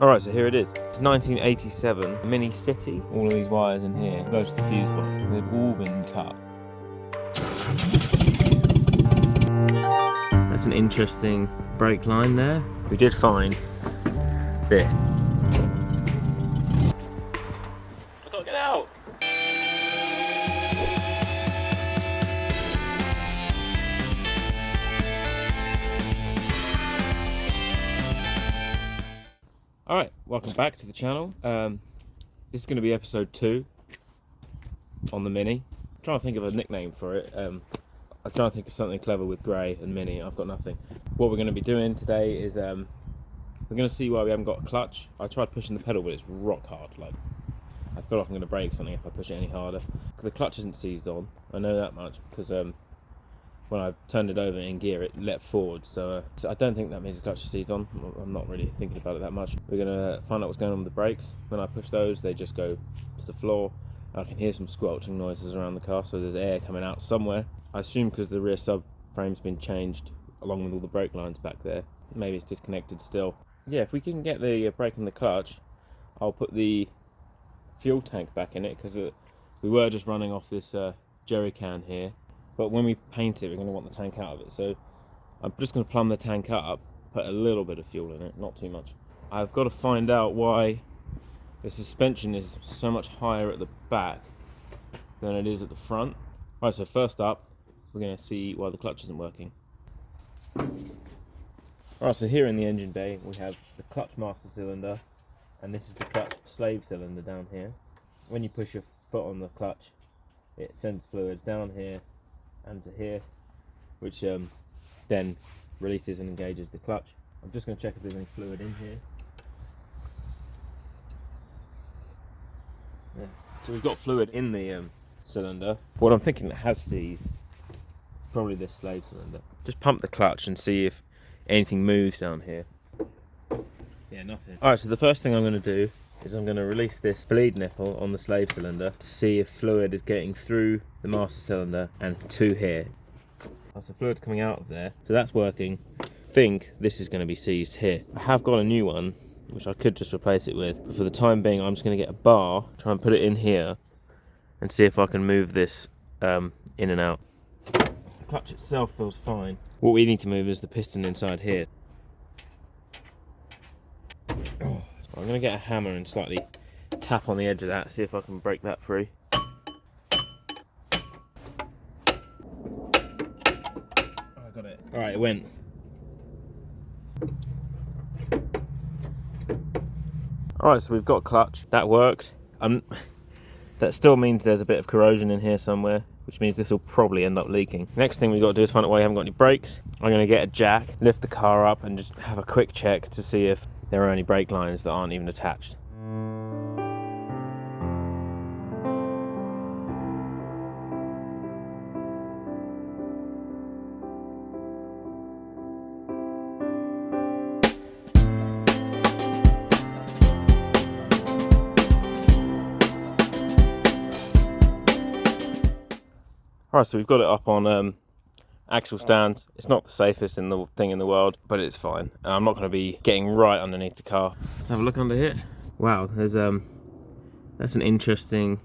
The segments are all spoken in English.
Alright, so here it is. It's 1987 Mini City. All of these wires in here go to the fuse box. They've all been cut. That's an interesting brake line there. We did find this. I can't get out! Alright, welcome back to the channel. This is going to be episode 2 on the Mini. I'm trying to think of a nickname for it. I'm trying to think of something clever with grey and Mini. I've got nothing. What we're going to be doing today is we're going to see why we haven't got a clutch. I tried pushing the pedal, but it's rock hard. Like, I feel like I'm going to break something if I push it any harder. The clutch isn't seized on. I know that much because when I turned it over in gear, it leapt forward. So I don't think that means the clutch is seized on. I'm not really thinking about it that much. We're gonna find out what's going on with the brakes. When I push those, they just go to the floor. I can hear some squelching noises around the car, so there's air coming out somewhere. I assume because the rear subframe's been changed along with all the brake lines back there. Maybe it's disconnected still. Yeah, if we can get the brake and the clutch, I'll put the fuel tank back in it because we were just running off this jerry can here. But when we paint it, we're going to want the tank out of it. So I'm just going to plumb the tank up, put a little bit of fuel in it, not too much. I've got to find out why the suspension is so much higher at the back than it is at the front. Right, so first up, we're going to see why the clutch isn't working. Alright, so here in the engine bay, we have the clutch master cylinder, and this is the clutch slave cylinder down here. When you push your foot on the clutch, it sends fluid down here and to here, which then releases and engages the clutch. I'm just going to check if there's any fluid in here. Yeah. So we've got fluid in the cylinder. What I'm thinking that has seized is probably this slave cylinder. Just pump the clutch and see if anything moves down here. Yeah, nothing. Alright, so the first thing I'm going to do is I'm going to release this bleed nipple on the slave cylinder to see if fluid is getting through the master cylinder and to here. So fluid's coming out of there, so that's working. I think this is going to be seized here. I have got a new one, which I could just replace it with, but for the time being I'm just going to get a bar, try and put it in here, and see if I can move this in and out. The clutch itself feels fine. What we need to move is the piston inside here. I'm going to get a hammer and slightly tap on the edge of that, see if I can break that free. I got it. Alright, it went. Alright, so we've got clutch. That worked. That still means there's a bit of corrosion in here somewhere, which means this will probably end up leaking. Next thing we've got to do is find out why you haven't got any brakes. I'm going to get a jack, lift the car up and just have a quick check to see if there are any brake lines that aren't even attached. Alright, so we've got it up on axle stand. It's not the safest thing in the world, but it's fine. I'm not going to be getting right underneath the car. Let's have a look under here. Wow, there's that's an interesting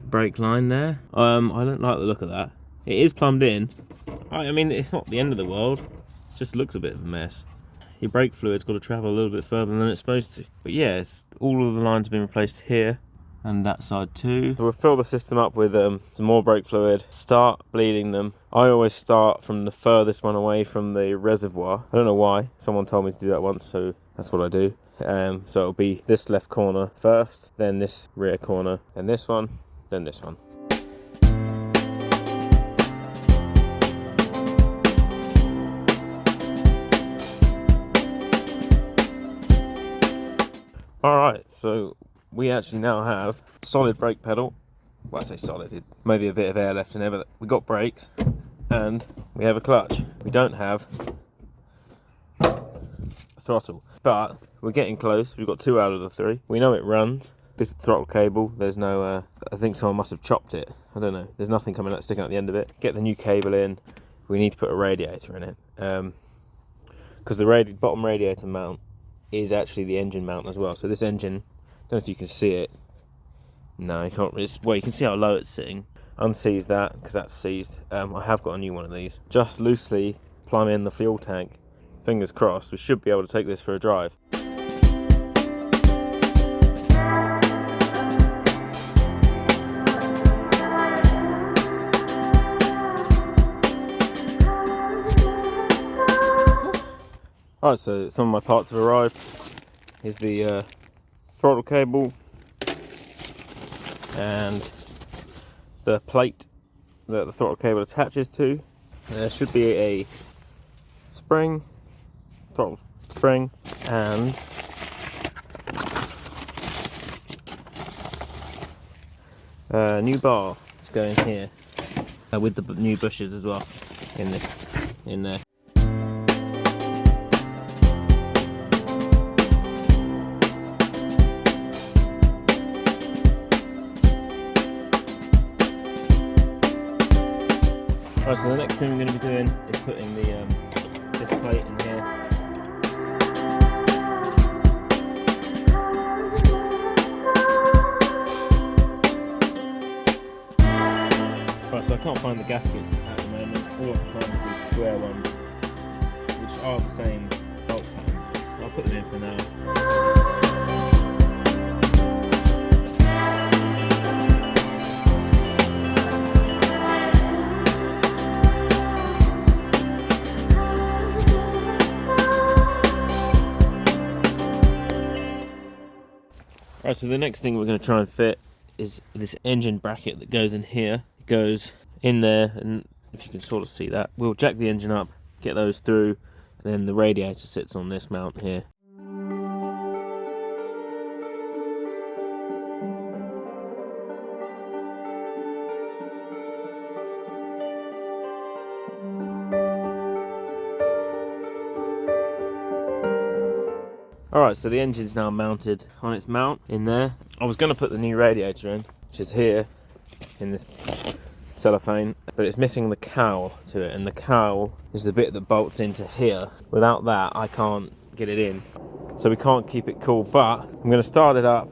brake line there. I don't like the look of that. It is plumbed in. I mean, it's not the end of the world. It just looks a bit of a mess. Your brake fluid's got to travel a little bit further than it's supposed to. But yeah, all of the lines have been replaced here. And that side too. So we'll fill the system up with some more brake fluid, start bleeding them. I always start from the furthest one away from the reservoir. I don't know why, someone told me to do that once, so that's what I do. So it'll be this left corner first, then this rear corner, then this one, then this one. Alright, so we actually now have solid brake pedal. Well, I say solid, it may be a bit of air left in there, but we got brakes and we have a clutch. We don't have a throttle, but we're getting close. We've got 2 out of the 3. We know it runs. This is the throttle cable. There's no, I think someone must have chopped it. I don't know. There's nothing coming out, sticking out the end of it. Get the new cable in. We need to put a radiator in it. Because the bottom radiator mount is actually the engine mount as well. So this engine, don't know if you can see it. No, you can't. Well, you can see how low it's sitting. Unseize that because that's seized. I have got a new one of these. Just loosely plumb in the fuel tank. Fingers crossed, we should be able to take this for a drive. Alright, so some of my parts have arrived. Here's the throttle cable and the plate that the throttle cable attaches to. There should be a spring, throttle spring, and a new bar to go in here with the new bushes as well in there. Right, so the next thing we're going to be doing is putting this plate in here. Right, so I can't find the gaskets at the moment. All I can find is these square ones, which are the same bolt pattern. I'll put them in for now. Right, so the next thing we're going to try and fit is this engine bracket that goes in here. It goes in there, and if you can sort of see that, we'll jack the engine up, get those through, and then the radiator sits on this mount here. Alright, so the engine's now mounted on its mount in there. I was going to put the new radiator in, which is here in this cellophane, but it's missing the cowl to it, and the cowl is the bit that bolts into here. Without that, I can't get it in, so we can't keep it cool, but I'm going to start it up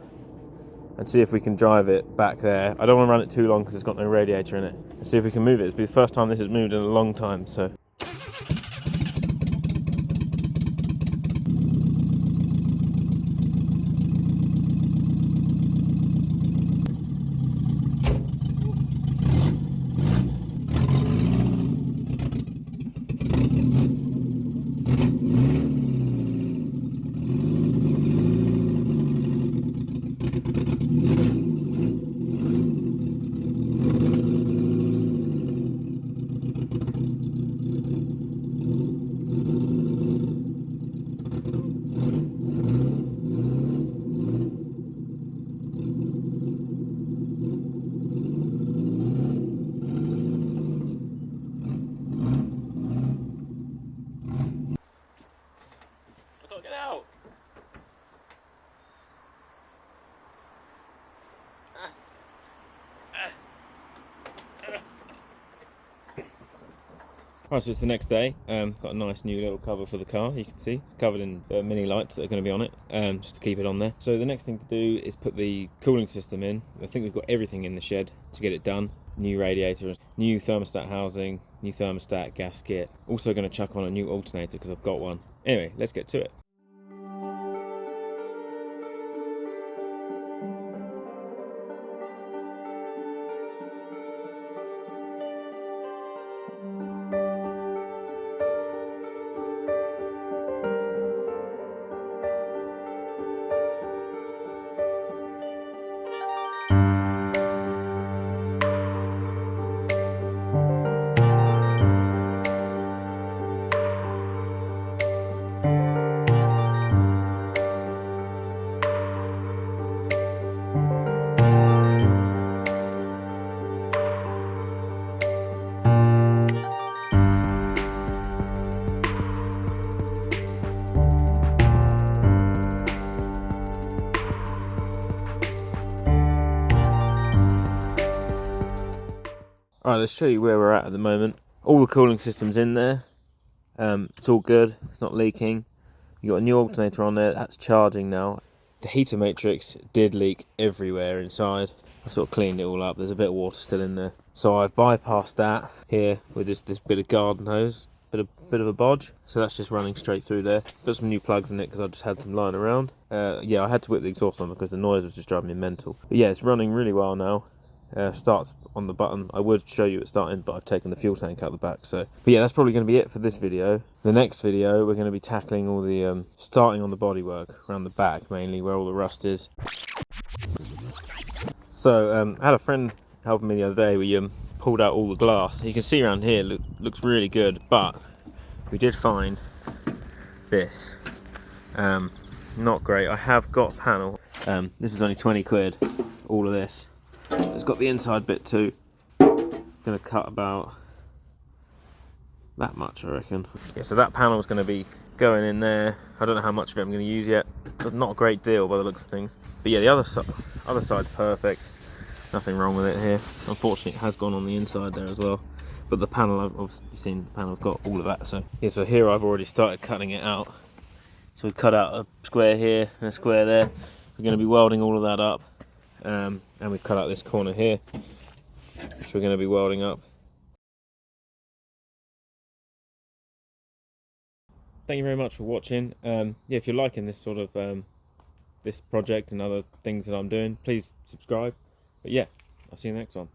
and see if we can drive it back there. I don't want to run it too long because it's got no radiator in it, and see if we can move it. It'll be the first time this has moved in a long time, so. Right, so it's the next day. Got a nice new little cover for the car. You can see it's covered in mini lights that are going to be on it, just to keep it on there. So the next thing to do is put the cooling system in. I think we've got everything in the shed to get it done. New radiator, new thermostat housing, new thermostat gasket. Also going to chuck on a new alternator because I've got one. Anyway, let's get to it. Alright, let's show you where we're at the moment. All the cooling system's in there. It's all good, it's not leaking. You got a new alternator on there, that's charging now. The heater matrix did leak everywhere inside. I sort of cleaned it all up, there's a bit of water still in there. So I've bypassed that here with this bit of garden hose, bit of a bodge. So that's just running straight through there. Put some new plugs in it because I just had some lying around. Yeah, I had to whip the exhaust on because the noise was just driving me mental. But yeah, it's running really well now. Starts on the button. I would show you it starting, but I've taken the fuel tank out the back. So, but yeah, that's probably going to be it for this video. The next video, we're going to be tackling all the starting on the bodywork around the back, mainly where all the rust is. So, I had a friend helping me the other day. We pulled out all the glass. You can see around here, looks really good, but we did find this. Not great. I have got a panel. This is only 20 quid. All of this. It's got the inside bit too. Gonna cut about that much, I reckon. Yeah, so that panel is going to be going in there. I don't know how much of it I'm going to use yet. It's not a great deal by the looks of things. But yeah, the other side's perfect. Nothing wrong with it here. Unfortunately, it has gone on the inside there as well. But the panel, I've obviously seen the panel's got all of that. So yeah, so here I've already started cutting it out. So we've cut out a square here and a square there. We're going to be welding all of that up. And we've cut out this corner here, which we're going to be welding up. Thank you very much for watching. Yeah, if you're liking this sort of this project and other things that I'm doing, please subscribe. But yeah, I'll see you next one.